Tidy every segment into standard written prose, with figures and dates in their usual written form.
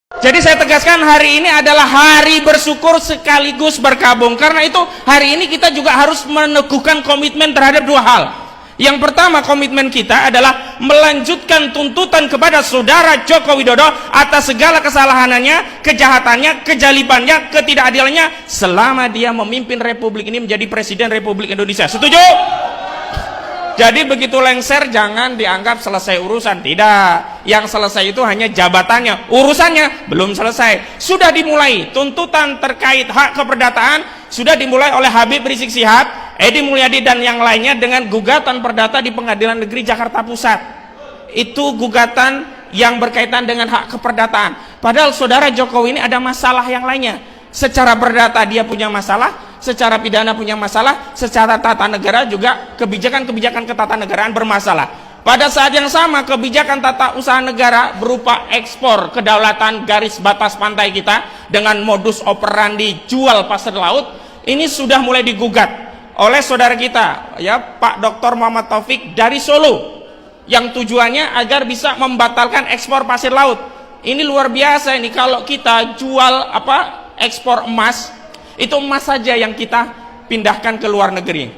Jadi saya tegaskan, hari ini adalah hari bersyukur sekaligus berkabung. Karena itu hari ini kita juga harus meneguhkan komitmen terhadap dua hal. Yang pertama, komitmen kita adalah melanjutkan tuntutan kepada saudara Joko Widodo atas segala kesalahannya, kejahatannya, kejalibannya, ketidakadilannya selama dia memimpin Republik ini menjadi Presiden Republik Indonesia. Setuju? Jadi begitu lengser jangan dianggap selesai urusan. Tidak, yang selesai itu hanya jabatannya, urusannya belum selesai. Sudah dimulai tuntutan terkait hak keperdataan, sudah dimulai oleh Habib Rizik Syihab, Edi Mulyadi dan yang lainnya dengan gugatan perdata di Pengadilan Negeri Jakarta Pusat. Itu gugatan yang berkaitan dengan hak keperdataan. Padahal saudara Jokowi ini ada masalah yang lainnya. Secara perdata dia punya masalah, secara pidana punya masalah, secara tata negara juga kebijakan-kebijakan ketatanegaraan bermasalah. Pada saat yang sama, kebijakan tata usaha negara berupa ekspor kedaulatan garis batas pantai kita dengan modus operandi jual pasir laut ini sudah mulai digugat oleh saudara kita, ya, Pak Dr. Muhammad Taufik dari Solo, yang tujuannya agar bisa membatalkan ekspor pasir laut. Ini luar biasa ini, kalau kita jual ekspor emas, itu emas saja yang kita pindahkan ke luar negeri.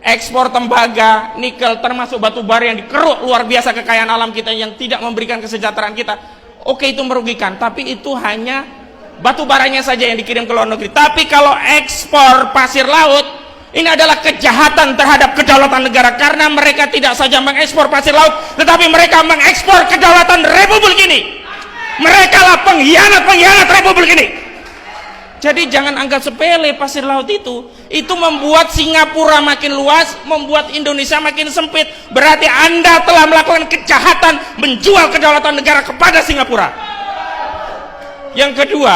Ekspor tembaga, nikel, termasuk batu bara yang dikeruk, luar biasa kekayaan alam kita yang tidak memberikan kesejahteraan kita. Oke, itu merugikan, tapi itu hanya batu baranya saja yang dikirim ke luar negeri. Tapi kalau ekspor pasir laut, ini adalah kejahatan terhadap kedaulatan negara, karena mereka tidak saja mengekspor pasir laut, tetapi mereka mengekspor kedaulatan Republik ini. Mereka lah pengkhianat Republik ini. Jadi jangan anggap sepele pasir laut itu membuat Singapura makin luas, membuat Indonesia makin sempit. Berarti Anda telah melakukan kejahatan menjual kedaulatan negara kepada Singapura. Yang kedua,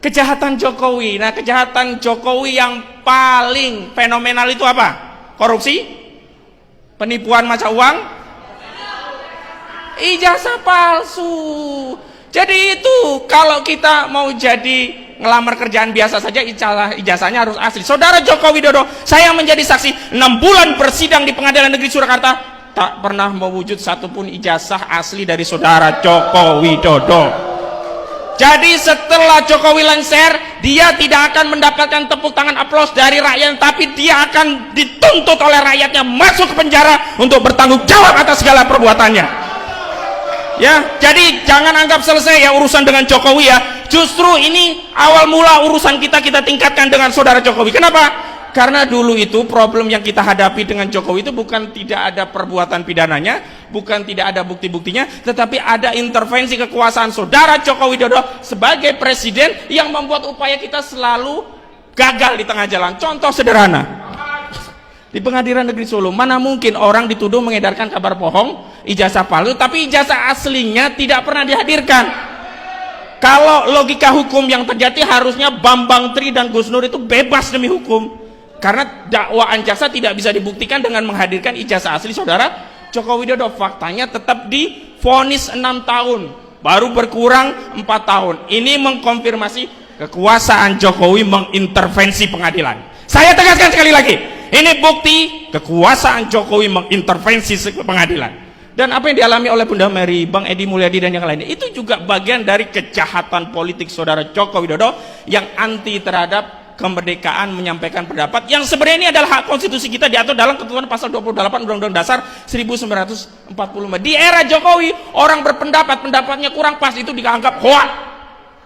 kejahatan Jokowi. Nah, kejahatan Jokowi yang paling fenomenal itu apa? Korupsi, penipuan mata uang, ijazah palsu. Jadi itu kalau kita mau jadi ngelamar kerjaan biasa saja, ijazahnya harus asli. Saudara Joko Widodo, saya menjadi saksi 6 bulan bersidang di Pengadilan Negeri Surakarta, tak pernah mewujud satupun ijazah asli dari saudara Joko Widodo. Jadi setelah Jokowi lengser, dia tidak akan mendapatkan tepuk tangan aplaus dari rakyat, tapi dia akan dituntut oleh rakyatnya masuk ke penjara untuk bertanggung jawab atas segala perbuatannya. Ya, jadi jangan anggap selesai ya urusan dengan Jokowi ya. Justru ini awal mula urusan kita tingkatkan dengan saudara Jokowi. Kenapa? Karena dulu itu problem yang kita hadapi dengan Jokowi itu bukan tidak ada perbuatan pidananya, bukan tidak ada bukti-buktinya, tetapi ada intervensi kekuasaan saudara Joko Widodo sebagai presiden yang membuat upaya kita selalu gagal di tengah jalan. Contoh sederhana, di Pengadilan Negeri Solo, mana mungkin orang dituduh mengedarkan kabar bohong, ijazah palsu, tapi ijazah aslinya tidak pernah dihadirkan. Kalau logika hukum yang terjadi, harusnya Bambang Tri dan Gus Nur itu bebas demi hukum, karena dakwaan jaksa tidak bisa dibuktikan dengan menghadirkan ijazah asli saudara Joko Widodo. Faktanya tetap divonis 6 tahun, baru berkurang 4 tahun. Ini mengkonfirmasi kekuasaan Jokowi mengintervensi pengadilan. Saya tegaskan sekali lagi, ini bukti kekuasaan Jokowi mengintervensi pengadilan. Dan apa yang dialami oleh Bunda Mary, Bang Edi Mulyadi dan yang lainnya, itu juga bagian dari kejahatan politik saudara Joko Widodo yang anti terhadap kemerdekaan menyampaikan pendapat, yang sebenarnya ini adalah hak konstitusi kita diatur dalam ketentuan pasal 28 Undang-Undang Dasar 1945. Di era Jokowi, orang berpendapat, pendapatnya kurang pas, itu dianggap hoak,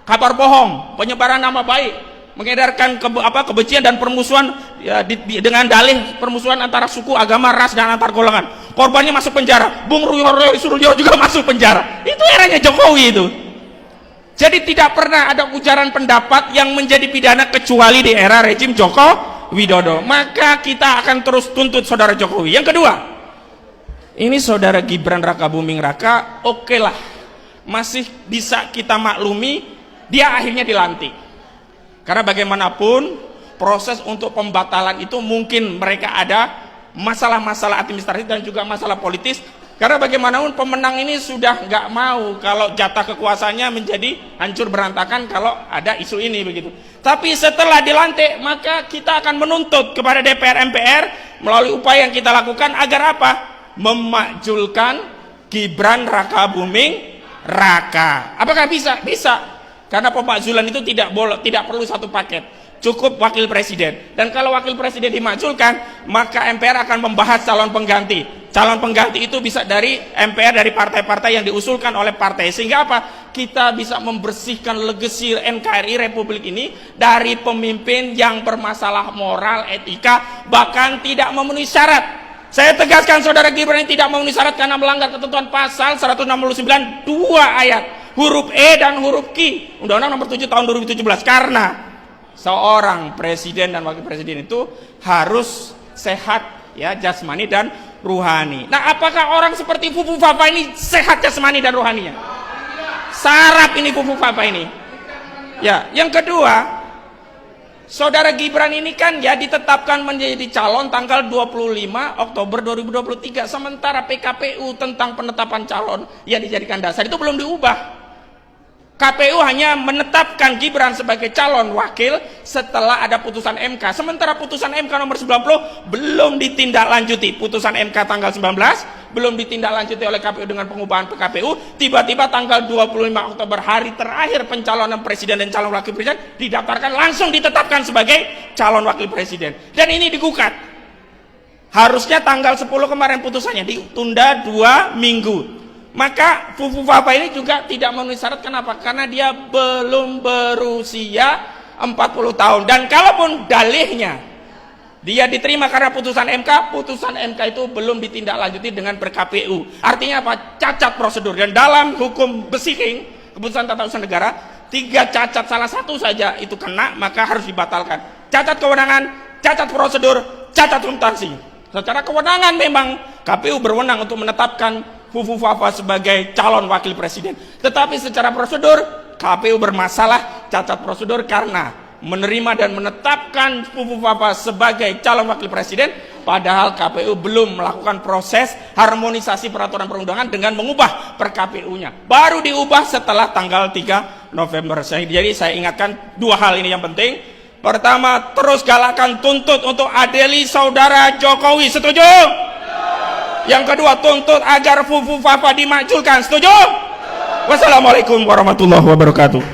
kabar bohong, penyebaran nama baik, mengedarkan kebencian dan permusuhan ya, dengan dalih permusuhan antara suku, agama, ras, dan antar golongan. Korbannya masuk penjara. Bung Ryo Suryo juga masuk penjara. Itu eranya Jokowi itu. Jadi tidak pernah ada ujaran pendapat yang menjadi pidana kecuali di era rejim Joko Widodo. Maka kita akan terus tuntut saudara Jokowi. Yang kedua, ini saudara Gibran Raka Buming Raka, oke lah, masih bisa kita maklumi, dia akhirnya dilantik. Karena bagaimanapun proses untuk pembatalan itu mungkin mereka ada masalah-masalah administratif dan juga masalah politis. Karena bagaimanapun pemenang ini sudah nggak mau kalau jatah kekuasaannya menjadi hancur berantakan kalau ada isu ini begitu. Tapi setelah dilantik, maka kita akan menuntut kepada DPR MPR melalui upaya yang kita lakukan agar apa? Memakjulkan Gibran Raka Buming Raka. Apakah bisa? Bisa. Karena pemakzulan itu tidak perlu satu paket. Cukup wakil presiden. Dan kalau wakil presiden dimakzulkan, maka MPR akan membahas calon pengganti. Calon pengganti itu bisa dari MPR, dari partai-partai yang diusulkan oleh partai. Sehingga apa? Kita bisa membersihkan legasi NKRI Republik ini dari pemimpin yang bermasalah moral, etika, bahkan tidak memenuhi syarat. Saya tegaskan saudara Gibran ini tidak memenuhi syarat karena melanggar ketentuan pasal 169 2 ayat huruf E dan huruf Q Undang-Undang Nomor 7 Tahun 2017. Karena seorang presiden dan wakil presiden itu harus sehat ya, jasmani dan ruhani. Nah, apakah orang seperti Fufu Fafa ini sehat jasmani dan ruhaninya? Sarap ini Fufu Fafa ini. Ya, yang kedua, saudara Gibran ini kan ya ditetapkan menjadi calon tanggal 25 Oktober 2023. Sementara PKPU tentang penetapan calon yang dijadikan dasar itu belum diubah. KPU hanya menetapkan Gibran sebagai calon wakil setelah ada putusan MK. Sementara putusan MK nomor 90 belum ditindaklanjuti. Putusan MK tanggal 19 belum ditindaklanjuti oleh KPU dengan pengubahan PKPU. Tiba-tiba tanggal 25 Oktober, hari terakhir pencalonan presiden dan calon wakil presiden, didaftarkan langsung ditetapkan sebagai calon wakil presiden. Dan ini digugat. Harusnya tanggal 10 kemarin putusannya, ditunda 2 minggu. Maka Fufu Fafa ini juga tidak memenuhi syarat. Kenapa? Karena dia belum berusia 40 tahun. Dan kalaupun dalihnya dia diterima karena putusan MK itu belum ditindaklanjuti dengan per-KPU. Artinya apa? Cacat prosedur. Dan dalam hukum besiking, keputusan tata usaha negara, 3 cacat salah satu saja itu kena, maka harus dibatalkan. Cacat kewenangan, cacat prosedur, cacat substansi. Secara kewenangan memang KPU berwenang untuk menetapkan Fufu Fafa sebagai calon wakil presiden. Tetapi secara prosedur, KPU bermasalah cacat prosedur karena menerima dan menetapkan Fufu Fafa sebagai calon wakil presiden, padahal KPU belum melakukan proses harmonisasi peraturan perundangan dengan mengubah per-KPU-nya. Baru diubah setelah tanggal 3 November. Jadi saya ingatkan 2 hal ini yang penting. Pertama, terus galakan tuntut untuk adili saudara Jokowi. Setuju? Yang kedua, tuntut agar Fufu Fafa dimakzulkan. Setuju? Wassalamualaikum warahmatullahi wabarakatuh.